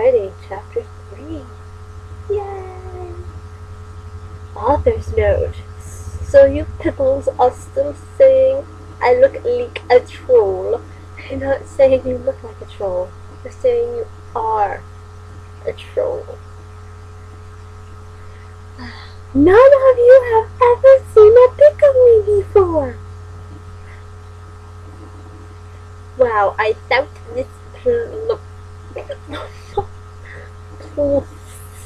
Writing Chapter 3. Yay! Author's note. So you pipples are still saying I look like a troll. They're not saying you look like a troll. They're saying you are a troll. None of you have ever seen a pic of me before. Wow, I thought this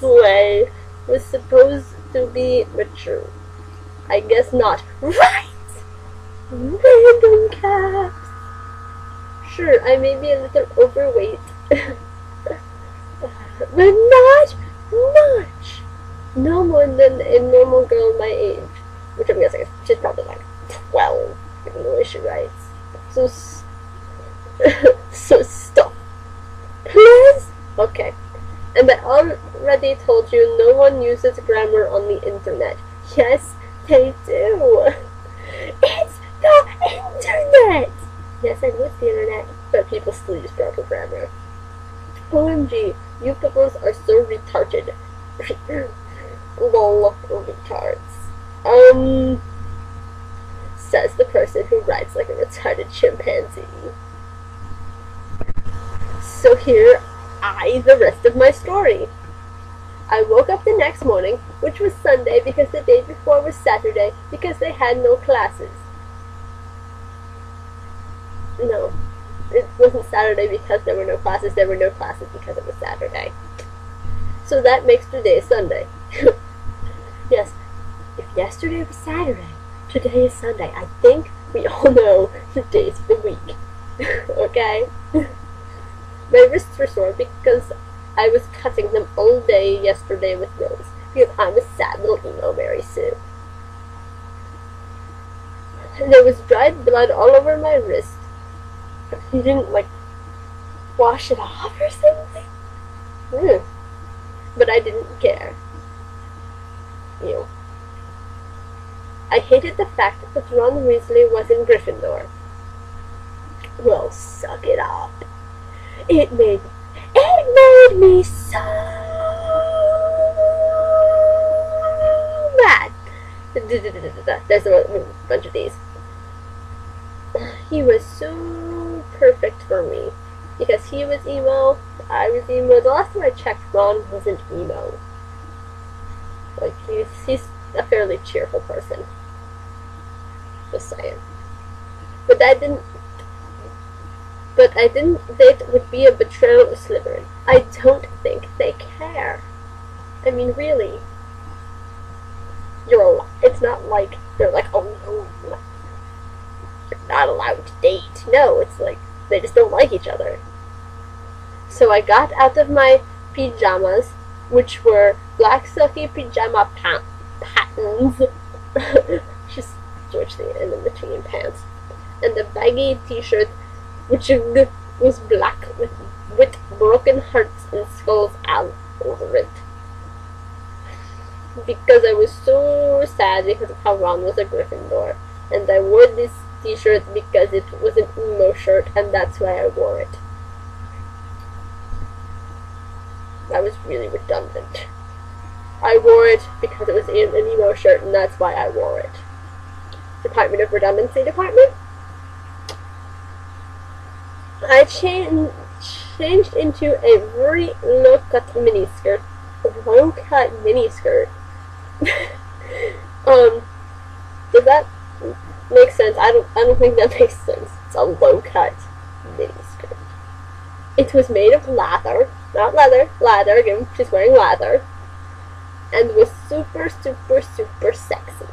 play was supposed to be mature. I guess not. Right! Random caps. Sure, I may be a little overweight. But not much. No more than a normal girl my age. Which I'm guessing she's probably like 12, given the way she writes. So, so stop. Please? Okay. And I already told you no one uses grammar on the internet. Yes, they do. It's the internet! Yes, I know it's the internet, but people still use proper grammar. OMG, you peoples are so retarded. Lol, retards. Says the person who writes like a retarded chimpanzee. So here the rest of my story. I woke up the next morning, which was Sunday because the day before was Saturday because they had no classes. No, it wasn't Saturday because there were no classes. There were no classes because it was Saturday. So that makes today Sunday. Yes, if yesterday was Saturday, today is Sunday. I think we all know the days of the week. Okay? My wrists were sore because I was cutting them all day yesterday with Rose, because I'm a sad little emo Mary Sue. And there was dried blood all over my wrist. You didn't, like, wash it off or something? But I didn't care. Ew. I hated the fact that Ron Weasley was in Gryffindor. Well, suck it up. It made me so mad. There's a bunch of these. He was so perfect for me. Because he was emo, I was emo. The last time I checked, Ron wasn't emo. Like, he's a fairly cheerful person. Just saying. But I didn't think it would be a betrayal of Slytherin. I don't think they care. I mean, really. It's not like they're like, oh no, you're not allowed to date. No, it's like they just don't like each other. So I got out of my pajamas, which were black silky pajama patterns. Just switch the end in between pants. And the baggy t-shirt, which was black with broken hearts and skulls all over it. Because I was so sad because of how Ron was a Gryffindor. And I wore this t-shirt because it was an emo shirt, and that's why I wore it. That was really redundant. I wore it because it was an emo shirt, and that's why I wore it. Department of Redundancy Department. I changed into a very low-cut miniskirt. A low-cut miniskirt. Does that make sense? I don't think that makes sense. It's a low-cut miniskirt. It was made of leather, not leather. Leather. Again, she's wearing leather, and was super, super, super sexy.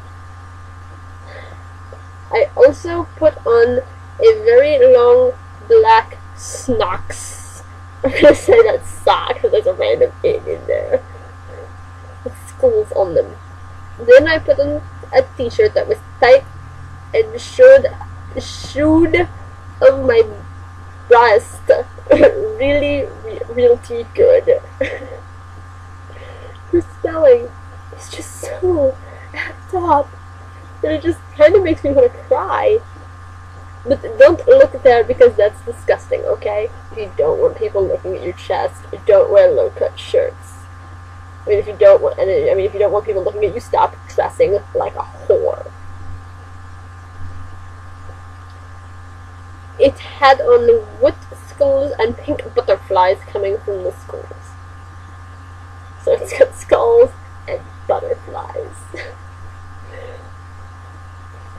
I also put on a very long black socks. I'm gonna say that's sock because there's a random in there with skulls on them. Then I put on a t-shirt that was tight and showed of my breast really good. The spelling is just so effed up that it just kind of makes me want to cry. But don't look there because that's disgusting, okay? If you don't want people looking at your chest, don't wear low-cut shirts. I mean, if you don't want, if you don't want people looking at you, stop dressing like a whore. It had on wood skulls and pink butterflies coming from the skulls. So it's got skulls and butterflies.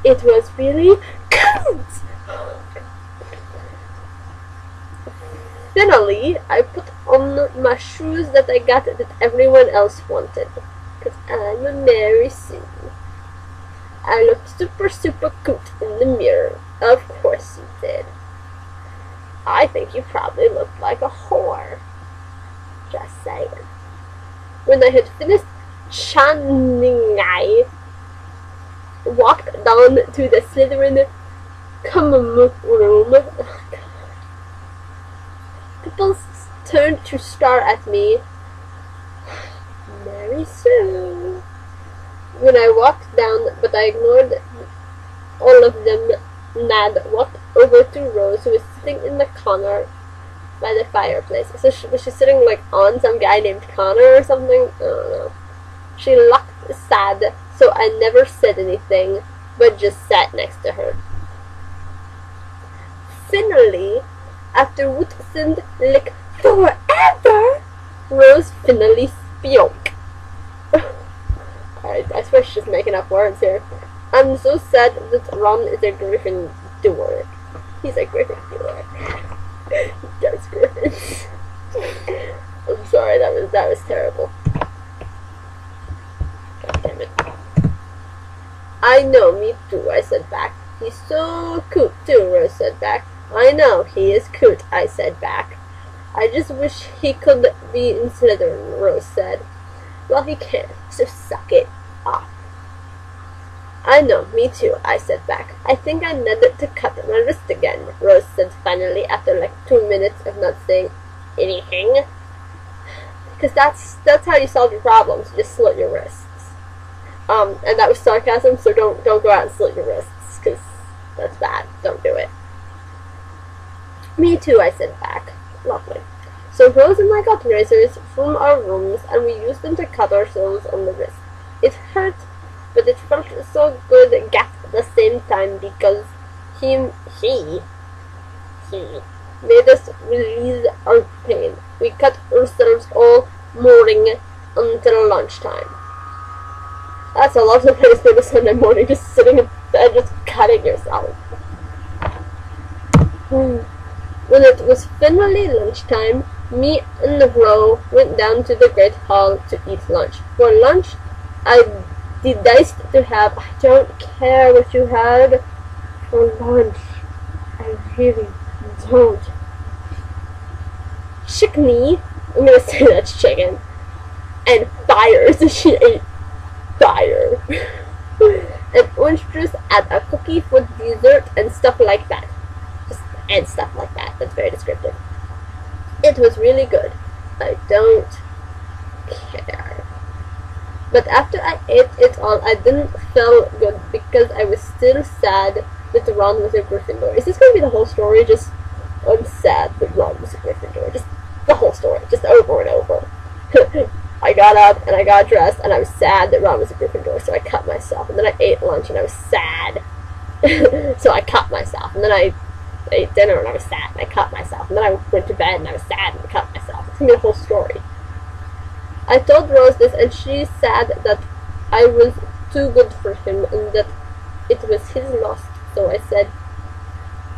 It was really cute! Finally, I put on my shoes that I got that everyone else wanted. Because I'm a Mary Sue. I looked super cute in the mirror. Of course you did. I think you probably looked like a whore. Just saying. When I had finished chanting, I walked down to the Slytherin common room. People turned to stare at me. Mary Sue. When I walked down, but I ignored all of them. Nad walked over to Rose, who was sitting in the corner by the fireplace. So was she sitting like on some guy named Connor or something? I don't know. She looked sad, so I never said anything, but just sat next to her. Finally, after Woodson like forever, Rose finally spoke. I swear she's just making up words here. I'm so sad that Ron is a Gryffindor. He's a Gryffindor. He does Griffins. I'm sorry, that was terrible. God damn it. I know, me too, I said back. He's so cute too, Rose said back. I know, he is cute, I said back. I just wish he could be in Slytherin, Rose said. Well, he can't, so suck it off. I know, me too, I said back. I think I needed to cut my wrist again, Rose said finally after like 2 minutes of not saying anything. Because that's how you solve your problems, you just slit your wrists. And that was sarcasm, so don't go out and slit your wrists, because that's bad. Don't do it. Me too, I said back. Lovely. So Rose and I got razors from our rooms, and we used them to cut ourselves on the wrist. It hurt, but it felt so good at the same time because he made us release our pain. We cut ourselves all morning until lunchtime. That's a lot of place for the Sunday morning, just sitting in bed, just cutting yourself. When it was finally lunchtime, me and Ro went down to the Great Hall to eat lunch. For lunch, I decided to have, I don't care what you had for lunch. I really don't. Chickney, I'm gonna say that's chicken, and fire, so she ate fire. And orange juice and a cookie for dessert and stuff like that. And stuff like that. That's very descriptive. It was really good. I don't care. But after I ate it all, I didn't feel good because I was still sad that Ron was a Gryffindor. Is this going to be the whole story? Just, I'm sad that Ron was a Gryffindor. Just the whole story. Just over and over. I got up and I got dressed and I was sad that Ron was a Gryffindor, so I cut myself. And then I ate lunch and I was sad. So I cut myself. And then I ate dinner and I was sad and I cut myself. And then I went to bed and I was sad and I cut myself. It's going to be the whole story. I told Rose this and she said that I was too good for him and that it was his loss. So I said,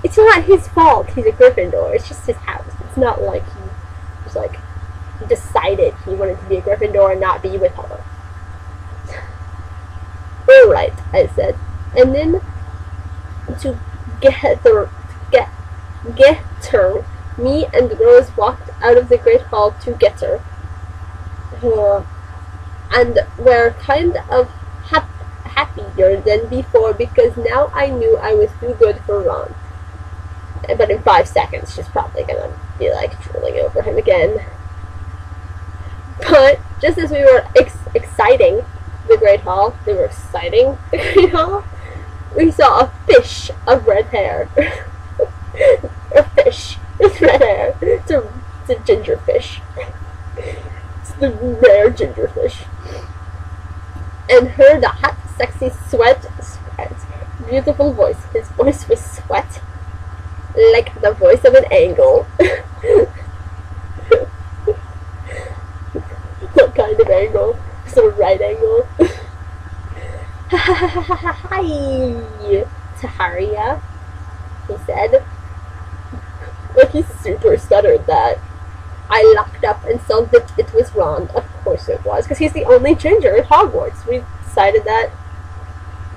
it's not his fault he's a Gryffindor. It's just his house. It's not like he was like, decided he wanted to be a Gryffindor and not be with her. Alright, I said. And then to get her, me and Rose walked out of the Great Hall to get her. And were kind of happier than before because now I knew I was too good for Ron. But in 5 seconds, she's probably gonna be like drooling over him again. But just as we were exciting the Great Hall, we saw a fish of red hair. the rare gingerfish. And heard the hot, sexy beautiful voice. His voice was sweat, like the voice of an angle. What kind of angle? Just a right angle. Hi, Taharia, he said. Like he super stuttered that. I looked up and saw that it was Ron. Of course it was, because he's the only ginger at Hogwarts. We decided that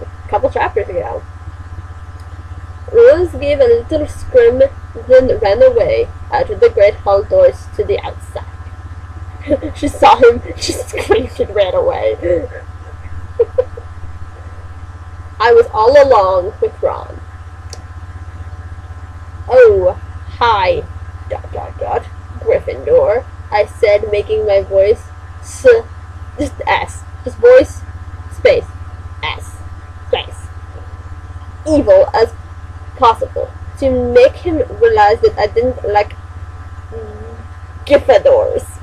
a couple chapters ago. Rose gave a little scream, then ran away out of the great hall doors to the outside. She saw him, she screamed and ran away. I was all along with Ron. Oh, hi, ... Gryffindor, I said, making my voice just S. Just voice, space, S, space. Evil as possible, to make him realize that I didn't like Gryffindors.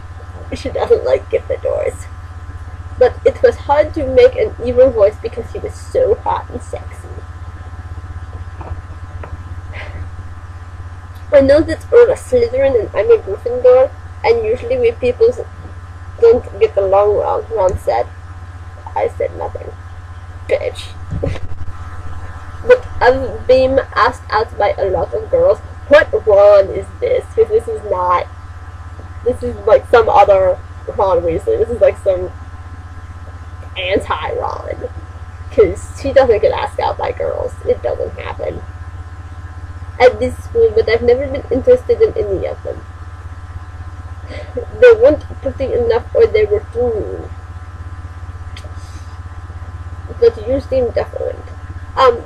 She doesn't like Gryffindors. But it was hard to make an evil voice because he was so hot and sexy. I know that you're a Slytherin and I'm a Gryffindor, and usually we people don't get along well, Ron said. I said nothing. Bitch. But I've been asked out by a lot of girls, what Ron is this? Because this is like some other Ron Weasley. This is like some anti-Ron. Because she doesn't get asked out by girls. It doesn't happen at this school, but I've never been interested in any of them. They weren't pretty enough or they were too mean. But you seem different.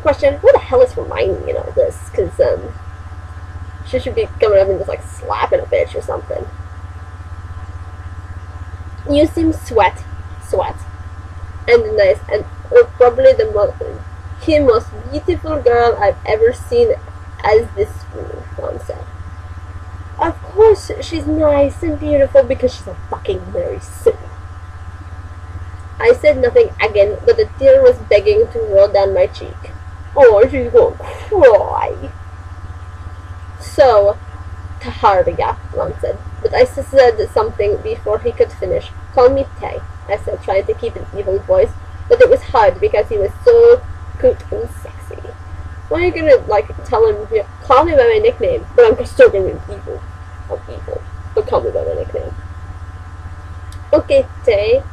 Question, who the hell is Hermione in all this? Because, she should be coming up and just, like, slapping a bitch or something. You seem sweat, and nice, and probably the most beautiful girl I've ever seen as this school, Ron said. Of course she's nice and beautiful because she's a fucking Mary Sue. I said nothing again, but a tear was begging to roll down my cheek. Oh, she's gonna cry. So, Taharia, Ron said, but I said something before he could finish. Call me Tay, I said, trying to keep an evil voice, but it was hard because he was so cute and sexy. Why are you gonna, like, tell him, call me by my nickname, but I'm still gonna be evil. I'm evil, but call me by my nickname. Okay, Tay.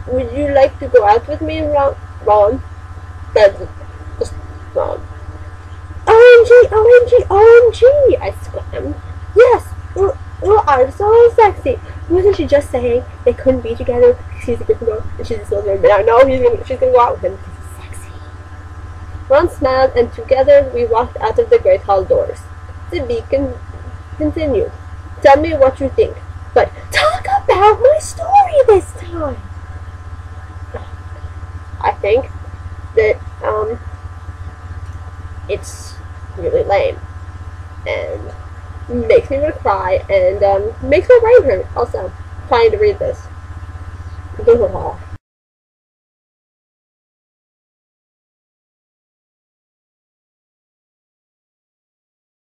Would you like to go out with me, Ron? That's just Ron. OMG, OMG, OMG, I screamed. Yes, you are so sexy. Wasn't she just saying they couldn't be together because he's a Gryffindor and she's a Slytherin? But I know she's gonna go out with him because he's sexy. Ron smiled, and together we walked out of the great hall doors. The beacon continued. Tell me what you think, but talk about my story this time. I think that it's really lame and makes me want to cry and makes my brain hurt. Also, trying to read this.